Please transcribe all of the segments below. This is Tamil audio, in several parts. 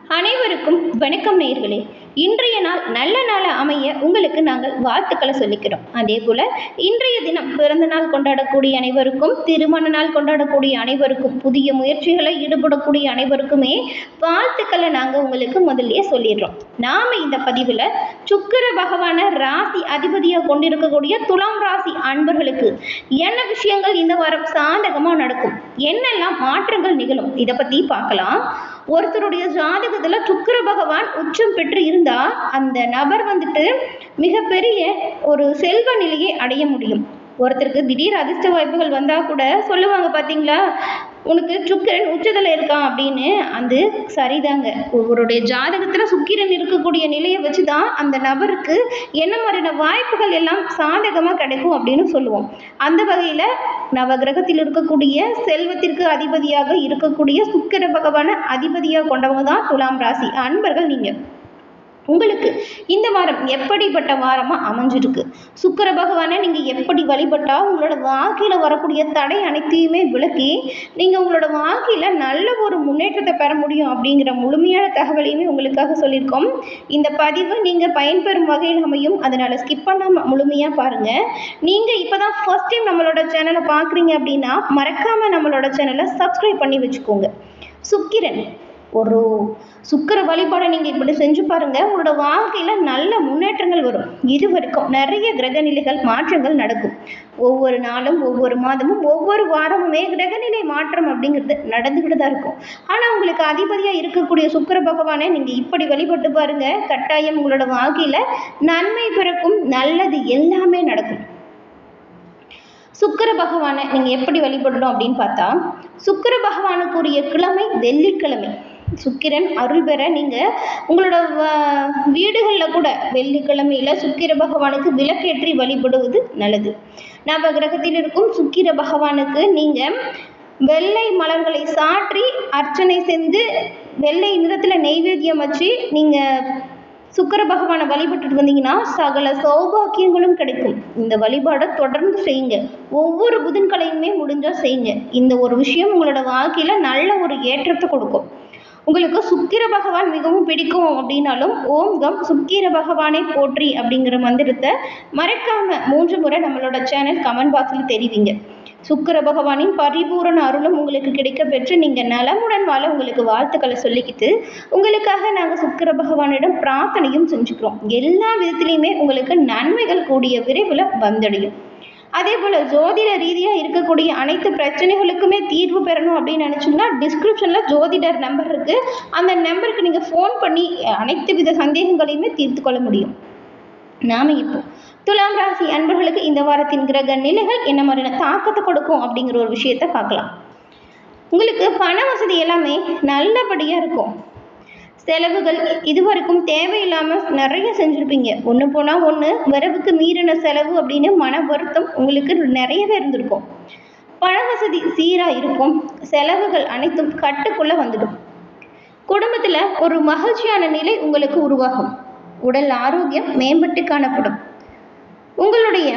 அனைவருக்கும் வணக்கம் நேயர்களே. இன்றைய நாள் நல்ல நாள் அமைய உங்களுக்கு நாங்கள் வாழ்த்துக்களை சொல்லிக்கிறோம். அதே போல இன்றைய தினம் பிறந்த நாள் கொண்டாடக்கூடிய அனைவருக்கும், திருமண நாள் கொண்டாடக்கூடிய அனைவருக்கும், புதிய முயற்சிகளை ஈடுபடக்கூடிய அனைவருக்குமே வாழ்த்துக்களை நாங்கள் உங்களுக்கு முதல்லயே சொல்லிடுறோம். நாம இந்த பதிவில் சுக்கிர பகவான ராசி அதிபதியாக கொண்டிருக்கக்கூடிய துலாம் ராசி அன்பர்களுக்கு என்ன விஷயங்கள் இந்த வாரம் சாதகமாக நடக்கும், என்னெல்லாம் மாற்றங்கள் நிகழும், இதை பற்றி பார்க்கலாம். ஒருத்தருடைய ஜாதகத்துல சுக்கிர பகவான் உச்சம் பெற்று இருந்தா அந்த நபர் மிகப்பெரிய ஒரு செல்வ நிலையை அடைய முடியும். ஒருத்தருக்கு திடீர் அதிர்ஷ்ட வாய்ப்புகள் வந்தா கூட சொல்லுவாங்க, பாத்தீங்களா, உனக்கு சுக்கிரன் உச்சத்துல இருக்கான் அப்படின்னு. அது சரிதாங்க. ஒருவருடைய ஜாதகத்துல சுக்கிரன் இருக்கக்கூடிய நிலையை வச்சுதான் அந்த நபருக்கு என்ன மாதிரியான வாய்ப்புகள் எல்லாம் சாதகமா கிடைக்கும் அப்படின்னு சொல்லுவோம். அந்த வகையில நவகிரகத்தில் இருக்கக்கூடிய செல்வத்திற்கு அதிபதியாக இருக்கக்கூடிய சுக்கிர பகவான அதிபதியாக கொண்டவங்க தான் துலாம் ராசி அன்பர்கள். நீங்க உங்களுக்கு இந்த வாரம் எப்படிப்பட்ட வாரமா அமைஞ்சிருக்கு, சுக்கிர பகவானை நீங்க எப்படி வழிபட்டா உங்களோட வாழ்க்கையில வரக்கூடிய தடை அனைத்தையுமே விலக்கி நீங்க உங்களோட வாழ்க்கையில நல்ல ஒரு முன்னேற்றத்தை பெற முடியும் அப்படிங்கிற முழுமையான தகவலையுமே உங்களுக்காக சொல்லியிருக்கோம். இந்த பதிவு நீங்க பயன்பெறும் வகையில் அமையும், அதனால ஸ்கிப் பண்ணாம முழுமையா பாருங்க. நீங்க இப்பதான் ஃபர்ஸ்ட் டைம் நம்மளோட சேனலை பாக்குறீங்க அப்படின்னா மறக்காம நம்மளோட சேனலை சப்ஸ்கிரைப் பண்ணி வச்சுக்கோங்க. சுக்கிரன் ஒரு சுக்கிர வழிபாடை நீங்கள் இப்படி செஞ்சு பாருங்க, உங்களோட வாழ்க்கையில் நல்ல முன்னேற்றங்கள் வரும். இது வரைக்கும் நிறைய கிரகநிலைகள் மாற்றங்கள் நடக்கும். ஒவ்வொரு நாளும், ஒவ்வொரு மாதமும், ஒவ்வொரு வாரமுமே கிரகநிலை மாற்றம் அப்படிங்கிறது நடந்துக்கிட்டு தான் இருக்கும். ஆனால் உங்களுக்கு அதிபதியாக இருக்கக்கூடிய சுக்கிர பகவானை நீங்கள் இப்படி வழிபட்டு பாருங்க, கட்டாயம் உங்களோட வாழ்க்கையில் நன்மை பிறக்கும், நல்லது எல்லாமே நடக்கும். சுக்கிர பகவானை நீங்கள் எப்படி வழிபடணும் அப்படின்னு பார்த்தா, சுக்கிர பகவானுக்குரிய கிழமை வெள்ளிக்கிழமை. சுக்கிரன் அருள் பெற நீங்கள் உங்களோட வீடுகளில் கூட வெள்ளிக்கிழமையில் சுக்கிர பகவானுக்கு விளக்கேற்றி வழிபடுவது நல்லது. நவ கிரகத்தில் இருக்கும் சுக்கிர பகவானுக்கு நீங்கள் வெள்ளை மலர்களை சாற்றி அர்ச்சனை செஞ்சு வெள்ளை நிறத்தில் நெய்வேத்தியம் வச்சு நீங்கள் சுக்கிர பகவானை வழிபட்டுட்டு வந்தீங்கன்னா சகல சௌபாக்கியங்களும் கிடைக்கும். இந்த வழிபாடை தொடர்ந்து செய்யுங்க. ஒவ்வொரு புதன்களையுமே முடிஞ்சால் செய்யுங்க. இந்த ஒரு விஷயம் உங்களோட வாழ்க்கையில் நல்ல ஒரு ஏற்றத்தை கொடுக்கும். உங்களுக்கு சுக்கிர பகவான் மிகவும் பிடிக்கும் அப்படின்னாலும் ஓம் கம் சுக்கிர பகவானை போற்றி அப்படிங்கிற மந்திரத்தை மறக்காம 3 முறை நம்மளோட சேனல் கமெண்ட் பாக்ஸில் தெரிவிங்க. சுக்கிர பகவானின் பரிபூரண அருளும் உங்களுக்கு கிடைக்க பெற்று நீங்கள் நலமுடன் வாழ உங்களுக்கு வாழ்த்துக்களை சொல்லிக்கிட்டு உங்களுக்காக நாங்கள் சுக்கிர பகவானிடம் பிரார்த்தனையும் செஞ்சுக்கிறோம். எல்லா விதத்திலையுமே உங்களுக்கு நன்மைகள் கூடிய விரைவில் வந்தடையும். அதே போல் ஜோதிட ரீதியாக இருக்கக்கூடிய அனைத்து பிரச்சனைகளுக்குமே தீர்வு பெறணும் அப்படின்னு நினச்சிங்கன்னா டிஸ்கிரிப்ஷனில் ஜோதிடர் நம்பர் இருக்குது. அந்த நம்பருக்கு நீங்கள் ஃபோன் பண்ணி அனைத்து வித சந்தேகங்களையுமே தீர்த்து கொள்ள முடியும். நாம் இப்போ துலாம் ராசி அன்பர்களுக்கு இந்த வாரத்தின் கிரக நிலைகள் என்ன மாதிரியான தாக்கத்தை கொடுக்கும் அப்படிங்கிற ஒரு விஷயத்தை பார்க்கலாம். உங்களுக்கு பண வசதி எல்லாமே நல்லபடியாக இருக்கும். செலவுகள் இதுவரைக்கும் தேவையில்லாமல் நிறைய செஞ்சுருப்பீங்க. ஒன்று போனால் ஒன்று, வரவுக்கு மீறின செலவு அப்படின்னு மன வருத்தம் உங்களுக்கு நிறையவே இருந்திருக்கும். பண வசதி சீராக இருக்கும். செலவுகள் அனைத்தும் கட்டுக்குள்ளே வந்துடும். குடும்பத்தில் ஒரு மகிழ்ச்சியான நிலை உங்களுக்கு உருவாகும். உடல் ஆரோக்கியம் மேம்பட்டு காணப்படும். உங்களுடைய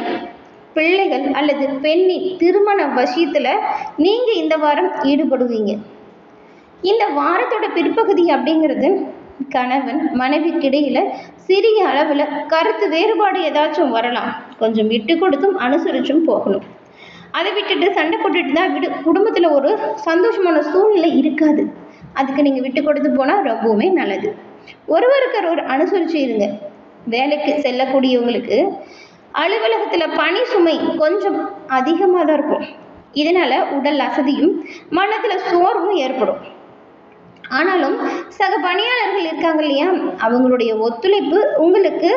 பிள்ளைகள் அல்லது பெண்ணின் திருமண விஷயத்தில் நீங்கள் இந்த வாரம் ஈடுபடுவீங்க. இந்த வாரத்தோட பிற்பகுதி அப்படிங்கிறது கணவன் மனைவிக்கிடையில் சிறிய அளவில் கருத்து வேறுபாடு ஏதாச்சும் வரலாம். கொஞ்சம் விட்டு கொடுத்தும் அனுசரிச்சும் போகணும். அதை விட்டுட்டு சண்டை போட்டுட்டு தான் குடும்பத்தில் ஒரு சந்தோஷமான சூழ்நிலை இருக்காது. அதுக்கு நீங்கள் விட்டு கொடுத்து போனால் ரொம்பவுமே நல்லது. ஒருவருக்கொருவர் அனுசரித்து இருங்க. வேலைக்கு செல்லக்கூடியவங்களுக்கு அலுவலகத்தில் பணி சுமை கொஞ்சம் அதிகமாக தான் இருக்கும். இதனால் உடல் அசதியும் மனத்தில் சோர்வும் ஏற்படும். ஆனாலும் சக பணியாளர்கள் இருக்காங்க இல்லையா, அவங்களுடைய ஒத்துழைப்பு உங்களுக்கு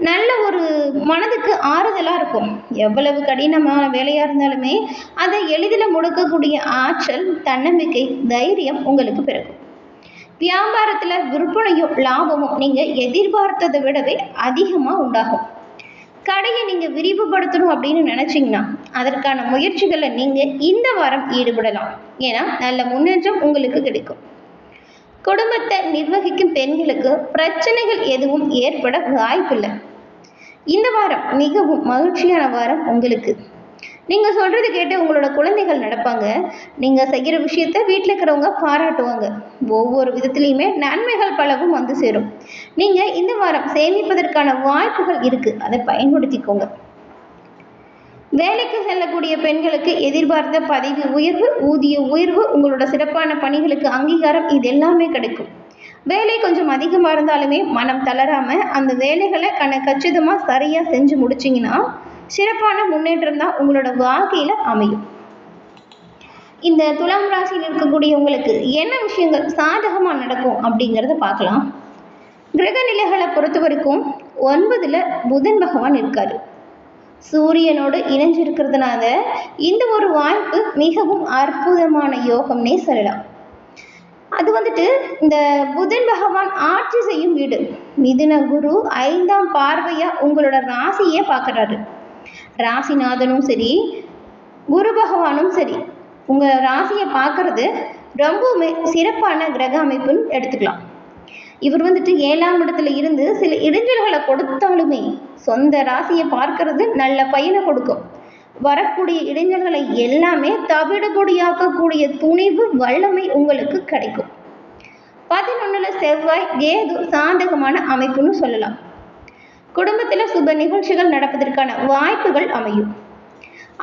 நல்ல ஒரு மனதுக்கு ஆறுதலாக இருக்கும். எவ்வளவு கடினமான வேலையாக இருந்தாலுமே அதை எளிதில் முடக்கக்கூடிய ஆற்றல், தன்னம்பிக்கை, தைரியம் உங்களுக்கு பிறக்கும். வியாபாரத்தில் விற்பனையும் லாபமும் நீங்கள் எதிர்பார்த்ததை விடவே அதிகமாக உண்டாகும். கடையை நீங்கள் விரிவுபடுத்தணும் அப்படின்னு நினச்சிங்கன்னா அதற்கான முயற்சிகளை நீங்கள் இந்த வாரம் ஈடுபடலாம். ஏன்னா நல்ல முன்னேற்றம் உங்களுக்கு கிடைக்கும். குடும்பத்தை நிர்வகிக்கும் பெண்களுக்கு பிரச்சனைகள் எதுவும் ஏற்பட வாய்ப்பில்லை. இந்த வாரம் மிகவும் மகிழ்ச்சியான வாரம் உங்களுக்கு. நீங்கள் சொல்கிறது கேட்டு உங்களோட குழந்தைகள் நடப்பாங்க. நீங்கள் செய்கிற விஷயத்த வீட்டில் இருக்கிறவங்க பாராட்டுவாங்க. ஒவ்வொரு விதத்துலேயுமே நன்மைகள் பலவும் வந்து சேரும். நீங்கள் இந்த வாரம் சேமிப்பதற்கான வாய்ப்புகள் இருக்குது, அதை பயன்படுத்திக்கோங்க. வேலைக்கு செல்லக்கூடிய பெண்களுக்கு எதிர்பார்த்த பதவி உயர்வு, ஊதிய உயர்வு, உங்களோட சிறப்பான பணிகளுக்கு அங்கீகாரம், இது எல்லாமே கிடைக்கும். வேலை கொஞ்சம் அதிகமாக இருந்தாலுமே மனம் தளராமல் அந்த வேலைகளை கச்சிதமாக சரியாக செஞ்சு முடிச்சிங்கன்னா சிறப்பான முன்னேற்றம் தான் உங்களோட வாழ்க்கையில் அமையும். இந்த துலாம் ராசியில் இருக்கக்கூடிய உங்களுக்கு என்ன விஷயங்கள் சாதகமாக நடக்கும் அப்படிங்கிறத பார்க்கலாம். கிரக நிலைகளை பொறுத்த வரைக்கும் 9ல் புதன் பகவான் இருக்காரு. சூரியனோடு இணைஞ்சிருக்கிறதுனால இந்த ஒரு வாய்ப்பு மிகவும் அற்புதமான யோகம்னே சொல்லலாம். அது இந்த புதன் பகவான் ஆட்சி செய்யும் வீடு மிதுன குரு 5ஆம் பார்வையாக உங்களோட ராசியே பார்க்குறாரு. ராசிநாதனும் சரி, குரு பகவானும் சரி, உங்கள் ராசியை பார்க்கறது ரொம்பவுமே சிறப்பான கிரக அமைப்புன்னு எடுத்துக்கலாம். இவர் 7ஆம் இடத்துல இருந்து சில இடைஞ்சல்களை கொடுத்தாலுமே சொந்த ராசியை பார்க்கறது நல்ல பயனை கொடுக்கும். வரக்கூடிய இடைஞ்சல்களை எல்லாமே தவிடுபொடியாக்கக்கூடிய துணிவு, வல்லமை உங்களுக்கு கிடைக்கும். 11ல் செவ்வாய் கேது சாதகமான அமைப்புன்னு சொல்லலாம். குடும்பத்தில் சுப நிகழ்ச்சிகள் நடப்பதற்கான வாய்ப்புகள் அமையும்.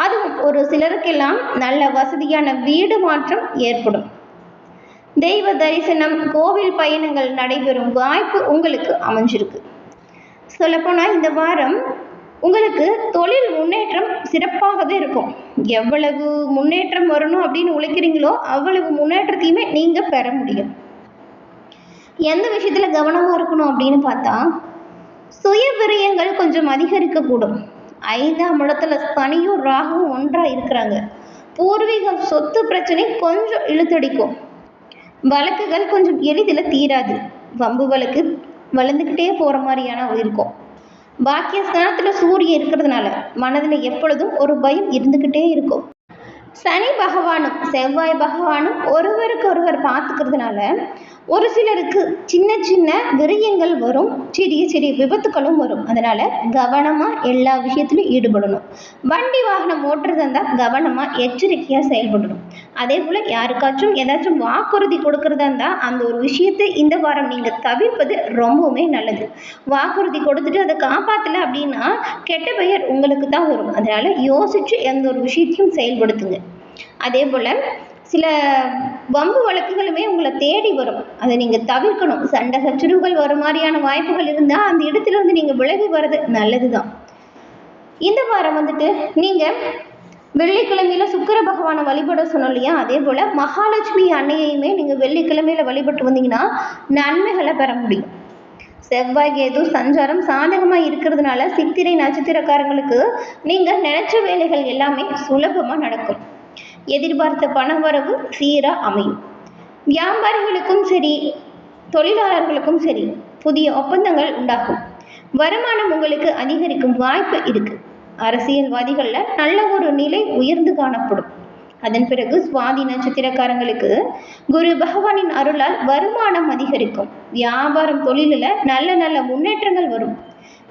அதுவும் ஒரு சிலருக்கெல்லாம் நல்ல வசதியான வீடு மாற்றம் ஏற்படும். தெய்வ தரிசனம், கோவில் பயணங்கள் நடைபெறும் வாய்ப்பு உங்களுக்கு அமைஞ்சிருக்கு. சொல்லப்போனால் இந்த வாரம் உங்களுக்கு தொழில் முன்னேற்றம் சிறப்பாகவே இருக்கும். எவ்வளவு முன்னேற்றம் வரணும் அப்படின்னு உழைக்கிறீங்களோ அவ்வளவு முன்னேற்றத்தையுமே நீங்கள் பெற முடியும். எந்த விஷயத்தில் கவனமாக இருக்கணும் அப்படின்னு பார்த்தா, சுய விரயங்கள் கொஞ்சம் அதிகரிக்கக்கூடும். 5ஆம் இடத்துல சனியும் ராகுவும் ஒன்றாக இருக்கிறாங்க. பூர்வீக சொத்து பிரச்சனை கொஞ்சம் இழுத்தடிக்கும். வழக்குகள் கொஞ்சம் எளிதில் தீராது. வம்பு வழக்கு வளர்ந்துக்கிட்டே போகிற மாதிரியான இருக்கும். பாக்கியஸ்தானத்தில் சூரியன் இருக்கிறதுனால மனதில் எப்பொழுதும் ஒரு பயம் இருந்துக்கிட்டே இருக்கும். சனி பகவானும் செவ்வாய் பகவானும் ஒருவருக்கொருவர் பார்த்துக்கிறதுனால ஒரு சிலருக்கு சின்ன சின்ன விரயங்கள் வரும், சிறிய சிறிய விபத்துக்களும் வரும். அதனால் கவனமாக எல்லா விஷயத்துலையும் ஈடுபடணும். வண்டி வாகனம் ஓட்டுறதா இருந்தால் கவனமாக எச்சரிக்கையாக செயல்படணும். அதே போல் யாருக்காச்சும் ஏதாச்சும் வாக்குறுதி கொடுக்கறதா இருந்தால் அந்த ஒரு விஷயத்தை இந்த வாரம் நீங்கள் தவிர்ப்பது ரொம்பவுமே நல்லது. வாக்குறுதி கொடுத்துட்டு அதை காப்பாற்றலை அப்படின்னா கெட்ட பெயர் உங்களுக்கு தான் வரும். அதனால் யோசித்து எந்த ஒரு விஷயத்தையும் செயல்படுத்துங்க. அதே போல் சில வம்பு வழக்குகளுமே உங்களை தேடி வரும், அதை நீங்கள் தவிர்க்கணும். சண்டை சச்சரவுகள் வர மாதிரியான வாய்ப்புகள் இருந்தால் அந்த இடத்துலேருந்து நீங்கள் விலகி வர்றது நல்லது தான். இந்த வாரம் நீங்கள் வெள்ளிக்கிழமையில் சுக்கிர பகவானை வழிபட சொன்னோம் இல்லையா, அதே போல் மகாலட்சுமி அன்னையுமே நீங்கள் வெள்ளிக்கிழமையில் வழிபட்டு வந்தீங்கன்னா நன்மைகளை பெற முடியும். செவ்வாய் கேது சஞ்சாரம் சாதகமாக இருக்கிறதுனால சித்திரை நட்சத்திரக்காரங்களுக்கு நீங்கள் நினைச்ச வேலைகள் எல்லாமே சுலபமாக நடக்கும். எதிர்பார்த்த பண வரவு சீராக அமையும். வியாபாரிகளுக்கும் சரி, தொழிலாளர்களுக்கும் சரி, புதிய ஒப்பந்தங்கள் உண்டாகும். வருமானம் உங்களுக்கு அதிகரிக்கும் வாய்ப்பு இருக்கு. அரசியல்வாதிகளில் நல்ல ஒரு நிலை உயர்ந்து காணப்படும். அதன் பிறகு சுவாதி நட்சத்திரக்காரங்களுக்கு குரு பகவானின் அருளால் வருமானம் அதிகரிக்கும். வியாபாரம் தொழிலில் நல்ல நல்ல முன்னேற்றங்கள் வரும்.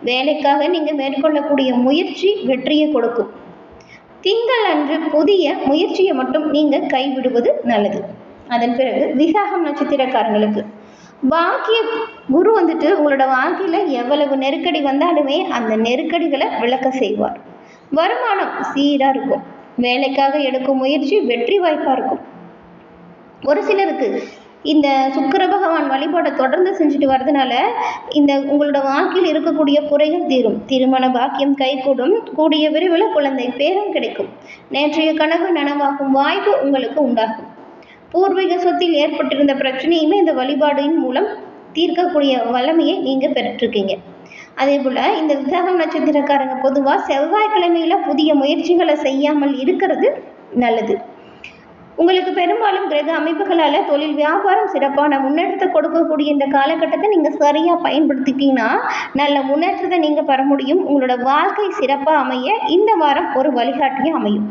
வேலைக்காக நீங்கள் மேற்கொள்ளக்கூடிய முயற்சி வெற்றியை கொடுக்கும். திங்கள் அன்று புதிய முயற்சியை மட்டும் நீங்கள் கைவிடுவது நல்லது. அதன் பிறகு விசாகம் நட்சத்திரக்காரங்களுக்கு பாக்கிய குரு உங்களோட வாழ்க்கையில் எவ்வளவு நெருக்கடி வந்தாலுமே அந்த நெருக்கடிகளை விளக்க செய்வார். வருமானம் சீராக இருக்கும். வேலைக்காக எடுக்கும் முயற்சி வெற்றி வாய்ப்பாக இருக்கும். ஒரு சிலருக்கு இந்த சுக்கிர பகவான் வழிபாடை தொடர்ந்து செஞ்சுட்டு வர்றதுனால உங்களோட வாழ்க்கையில் இருக்கக்கூடிய குறைகள் தீரும். திருமண பாக்கியம் கைகூடும். கூடிய விரைவில் குழந்தை பேரும் கிடைக்கும். நேற்றைய கனவு நனவாகும் வாய்ப்பு உங்களுக்கு உண்டாகும். பூர்வீக சொத்தில் ஏற்பட்டிருந்த பிரச்சனையுமே இந்த வழிபாடின் மூலம் தீர்க்கக்கூடிய வல்லமையை நீங்கள் பெற்றிருக்கீங்க. அதே போல் இந்த விசாகம் நட்சத்திரக்காரங்க பொதுவாக செவ்வாய்க்கிழமையில் புதிய முயற்சிகளை செய்யாமல் இருக்கிறது நல்லது. உங்களுக்கு பெரும்பாலும் கிரக அமைப்புகளால் தொழில் வியாபாரம் சிறப்பான முன்னேற்றத்தை கொடுக்கக்கூடிய இந்த காலகட்டத்தை நீங்கள் சரியாக பயன்படுத்திட்டீங்கன்னா நல்ல முன்னேற்றத்தை நீங்கள் பெற முடியும். உங்களோட வாழ்க்கை சிறப்பாக அமைய இந்த வாரம் ஒரு வழிகாட்டியாக அமையும்.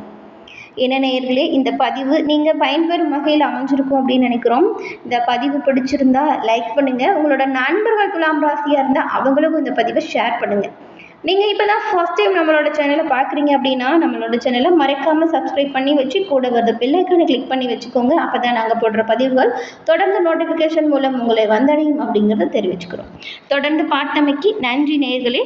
என்ன நேயர்களே, இந்த பதிவு நீங்கள் பயன்பெறும் வகையில் அமைஞ்சிருக்கும் அப்படின்னு நினைக்கிறோம். இந்த பதிவு பிடிச்சிருந்தா லைக் பண்ணுங்கள். உங்களோட நண்பர்கள் துலாம் ராசியாக இருந்தால் அவங்களுக்கும் இந்த பதிவை ஷேர் பண்ணுங்கள். நீங்கள் இப்போ தான் ஃபர்ஸ்ட் டைம் நம்மளோட சேனலை பார்க்குறீங்க அப்படின்னா நம்மளோட சேனலை மறக்காமல் சப்ஸ்கிரைப் பண்ணி வச்சு கூட வருது பெல் ஐக்கானை கிளிக் பண்ணி வச்சுக்கோங்க. அப்போ தான் நாங்கள் போடுற பதிவுகள் தொடர்ந்து நோட்டிஃபிகேஷன் மூலம் உங்களை வந்தடையும் அப்படிங்கிறத தெரிவிச்சுக்கிறோம். தொடர்ந்து பார்த்தமைக்கு நன்றி நேயர்களே.